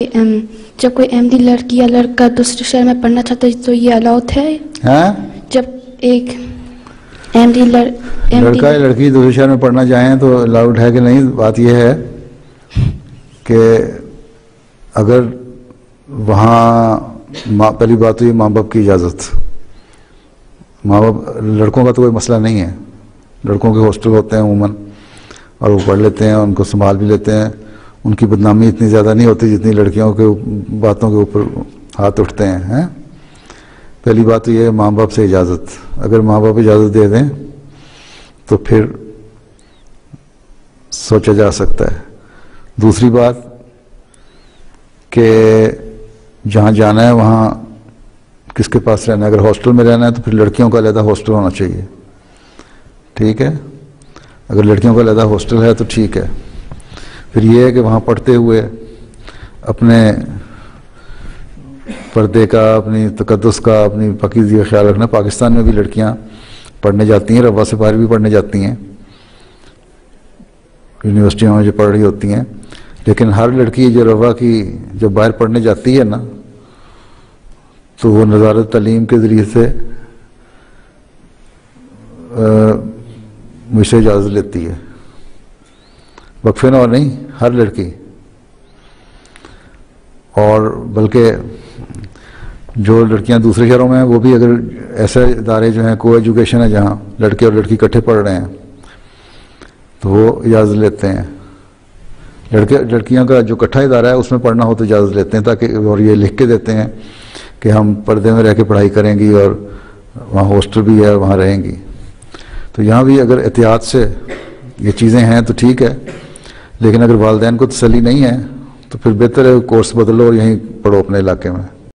جب کوئی احمدی لڑکی یا لڑکا دوسرے شہر میں پڑھنا چاہتا ہے تو یہ الاؤڈ ہے؟ ہاں، جب ایک احمدی لڑکا یا لڑکی دوسرے شہر میں پڑھنا چاہیں تو الاؤڈ ہے کہ نہیں؟ بات یہ ہے کہ اگر وہاں پہلی بات تو یہ ماں باپ کی اجازت، ماں باپ، لڑکوں کا تو کوئی مسئلہ نہیں ہے، لڑکوں کے ہاسٹل ہوتے ہیں عموماً اور وہ پڑھ لیتے ہیں، ان کو سنبھال بھی لیتے ہیں، ان کی بدنامی اتنی زیادہ نہیں ہوتی جتنی لڑکیوں کے باتوں کے اوپر ہاتھ اٹھتے ہیں۔ پہلی بات تو یہ ہے ماں باپ سے اجازت، اگر ماں باپ اجازت دے دیں تو پھر سوچا جا سکتا ہے۔ دوسری بات کہ جہاں جانا ہے وہاں کس کے پاس رہنا ہے، اگر ہاسٹل میں رہنا ہے تو پھر لڑکیوں کا علیحدہ ہاسٹل ہونا چاہیے، ٹھیک ہے؟ اگر لڑکیوں کا علیحدہ ہاسٹل ہے تو ٹھیک ہے۔ پھر یہ ہے کہ وہاں پڑھتے ہوئے اپنے پردے کا، اپنی تقدس کا، اپنی پاکیزگی کا خیال رکھنا۔ پاکستان میں بھی لڑکیاں پڑھنے جاتی ہیں، روا سے باہر بھی پڑھنے جاتی ہیں، یونیورسٹیوں میں جو پڑھ رہی ہوتی ہیں، لیکن ہر لڑکی جو روا کی جب باہر پڑھنے جاتی ہے نا تو وہ وزارت تعلیم کے ذریعے سے مجھ سے اجازت لیتی ہے، وقفے نہ اور نہیں، ہر لڑکی۔ اور بلکہ جو لڑکیاں دوسرے شہروں میں ہیں وہ بھی اگر ایسے ادارے جو ہیں کو ایجوکیشن ہے جہاں لڑکے اور لڑکی اکٹھے پڑھ رہے ہیں تو وہ اجازت لیتے ہیں۔ لڑکیوں کا جو اکٹھا ادارہ ہے اس میں پڑھنا ہو تو اجازت لیتے ہیں، تاکہ اور یہ لکھ کے دیتے ہیں کہ ہم پردے میں رہ کے پڑھائی کریں گی اور وہاں ہاسٹل بھی ہے، وہاں رہیں گی۔ تو یہاں بھی اگر احتیاط سے یہ چیزیں ہیں تو ٹھیک ہے، لیکن اگر والدین کو تسلی نہیں ہے تو پھر بہتر ہے کورس بدلو اور یہیں پڑھو اپنے علاقے میں۔